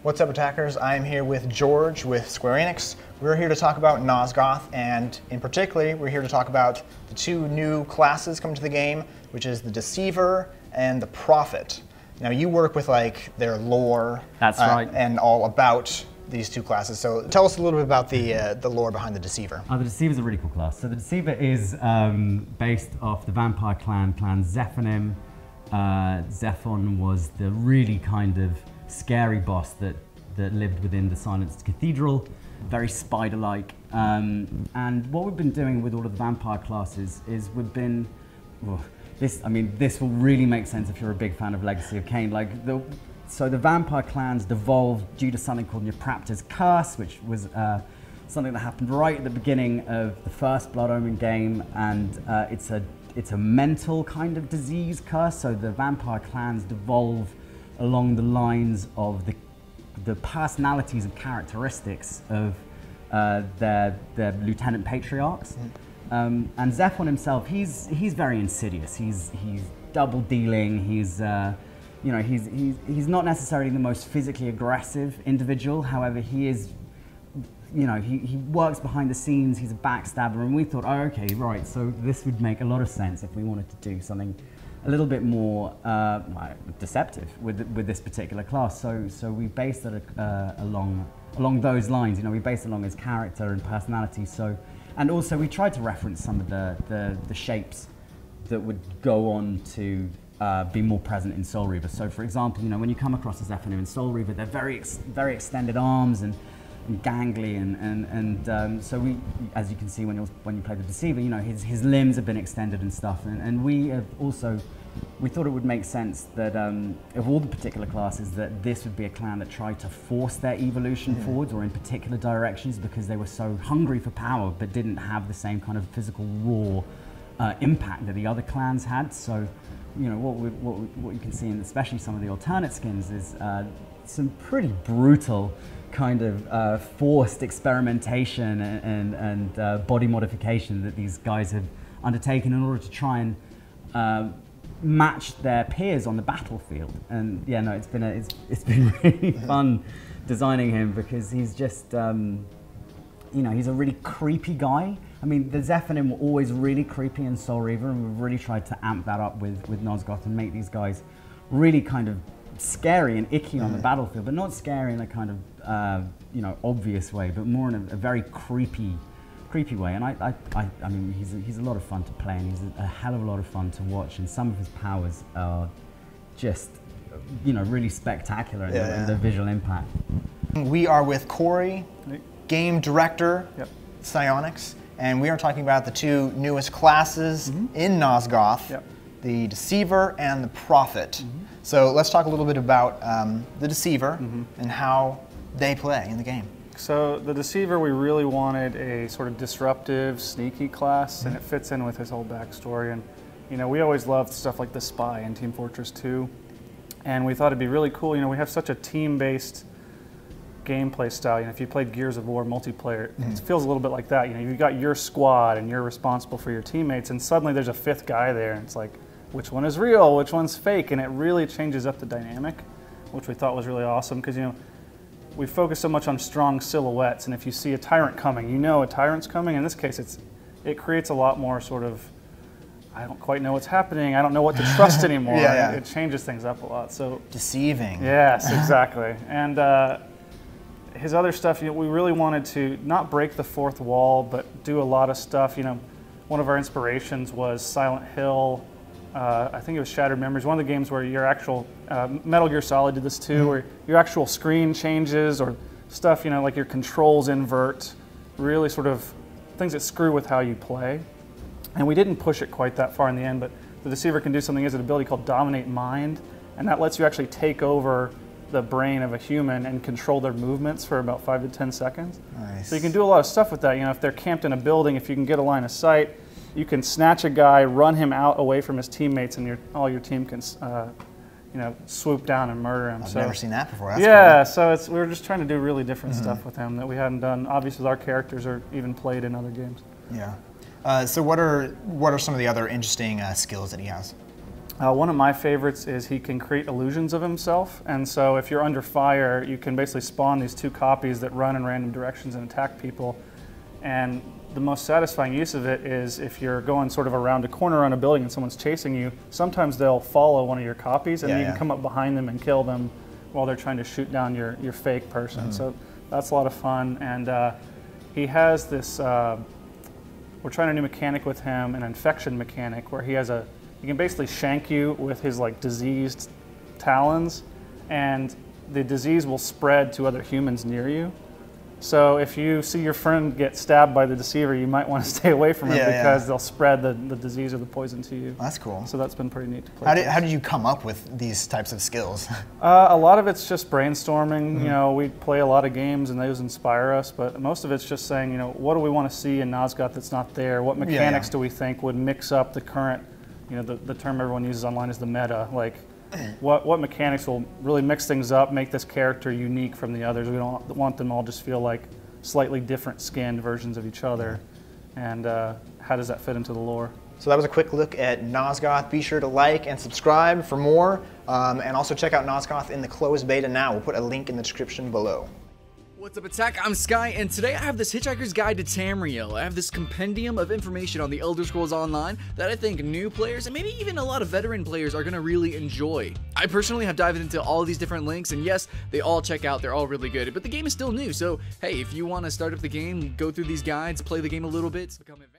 What's up, attackers? I'm here with George with Square Enix. We're here to talk about Nosgoth, and in particular, we're here to talk about the two new classes coming to the game, which is the Deceiver and the Prophet. Now, you work with like their lore. That's right. And all about these two classes. So tell us a little bit about the lore behind the Deceiver. The Deceiver is a really cool class. So the Deceiver is based off the vampire clan Zephonim. Zephon was the really kind of scary boss that lived within the Silenced Cathedral, very spider-like. And what we've been doing with all of the vampire classes is we've been, this will really make sense if you're a big fan of Legacy of Kain. So the vampire clans devolved due to something called Neopraptor's Curse, which was something that happened right at the beginning of the first Blood Omen game, and it's a mental kind of disease curse. So the vampire clans devolve along the lines of the personalities and characteristics of their lieutenant patriarchs. And Zephon himself, he's very insidious. He's double dealing. He's not necessarily the most physically aggressive individual. However, he is, he works behind the scenes. He's a backstabber, and we thought, oh, okay, right. So this would make a lot of sense if we wanted to do something a little bit more deceptive with this particular class. So we based it along those lines. We based it along his character and personality. And also we tried to reference some of the shapes that would go on to be more present in Soul Reaver. So for example, when you come across a Zephonim in Soul Reaver, they're very extended arms and gangly, and so we, as you can see when you play the Deceiver, his limbs have been extended and stuff, and we thought it would make sense that of all the particular classes that this would be a clan that tried to force their evolution forwards or in particular directions because they were so hungry for power but didn't have the same kind of physical raw impact that the other clans had. So what you can see in especially some of the alternate skins is some pretty brutal kind of forced experimentation and body modification that these guys have undertaken in order to try and match their peers on the battlefield. And yeah, no, it's been really fun designing him because he's just he's a really creepy guy. I mean, the Zephonim were always really creepy in Soul Reaver, and we've really tried to amp that up with Nosgoth and make these guys really kind of scary and icky on the battlefield, but not scary in a kind of obvious way, but more in a very creepy way. And I mean, he's a lot of fun to play, and he's a hell of a lot of fun to watch. And some of his powers are just really spectacular in the visual impact. We are with Corey, game director, Psyonix, and we are talking about the two newest classes in Nosgoth, the Deceiver and the Prophet. So let's talk a little bit about the Deceiver and how they play in the game. So the Deceiver, we really wanted a sort of disruptive, sneaky class, and it fits in with his whole backstory. And we always loved stuff like the Spy in Team Fortress 2, and we thought it'd be really cool. We have such a team-based gameplay style. If you played Gears of War multiplayer, it feels a little bit like that. You've got your squad, and you're responsible for your teammates, and suddenly there's a fifth guy there, and it's like, which one is real, which one's fake, and it really changes up the dynamic, which we thought was really awesome because we focus so much on strong silhouettes, and if you see a tyrant coming, a tyrant's coming. In this case, it creates a lot more sort of, I don't quite know what's happening, I don't know what to trust anymore. It changes things up a lot. So deceiving. Yes, exactly. And his other stuff, we really wanted to not break the fourth wall, but do a lot of stuff. One of our inspirations was Silent Hill. I think it was Shattered Memories, one of the games where your actual, Metal Gear Solid did this too, where your actual screen changes or stuff, like your controls invert, really sort of things that screw with how you play. And we didn't push it quite that far in the end, but the Deceiver can do something, as an ability called Dominate Mind, and that lets you actually take over the brain of a human and control their movements for about 5 to 10 seconds. Nice. So you can do a lot of stuff with that. If they're camped in a building, if you can get a line of sight, you can snatch a guy, run him out away from his teammates, and all your team can, swoop down and murder him. I've never seen that before. That's cool. So we were just trying to do really different stuff with him that we hadn't done, obviously, with our characters or even played in other games. Yeah. So what are some of the other interesting skills that he has? One of my favorites is he can create illusions of himself, and so if you're under fire, you can basically spawn these 2 copies that run in random directions and attack people. And the most satisfying use of it is if you're going sort of around a corner on a building and someone's chasing you, sometimes they'll follow one of your copies, and then you can come up behind them and kill them while they're trying to shoot down your fake person. So that's a lot of fun. And he has this, we're trying a new mechanic with him, an infection mechanic, where he can basically shank you with his like diseased talons, and the disease will spread to other humans near you. So if you see your friend get stabbed by the Deceiver, you might want to stay away from him because they'll spread the disease or the poison to you. That's cool. So that's been pretty neat to play. How did you come up with these types of skills? A lot of it's just brainstorming. You know, we play a lot of games and those inspire us, but most of it's just saying, you know, what do we want to see in Nosgoth that's not there? What mechanics do we think would mix up the current, you know, the term everyone uses online is the meta. Like, what mechanics will really mix things up, make this character unique from the others. We don't want them all just feel like slightly different skinned versions of each other. And how does that fit into the lore? So that was a quick look at Nosgoth. Be sure to like and subscribe for more. And also check out Nosgoth in the closed beta now. We'll put a link in the description below. What's up, Attack? I'm Sky, and today I have this Hitchhiker's Guide to Tamriel. I have this compendium of information on the Elder Scrolls Online that I think new players, and maybe even a lot of veteran players, are going to really enjoy. I personally have dived into all these different links, and yes, they all check out, they're all really good, but the game is still new, so hey, if you want to start up the game, go through these guides, play the game a little bit, become a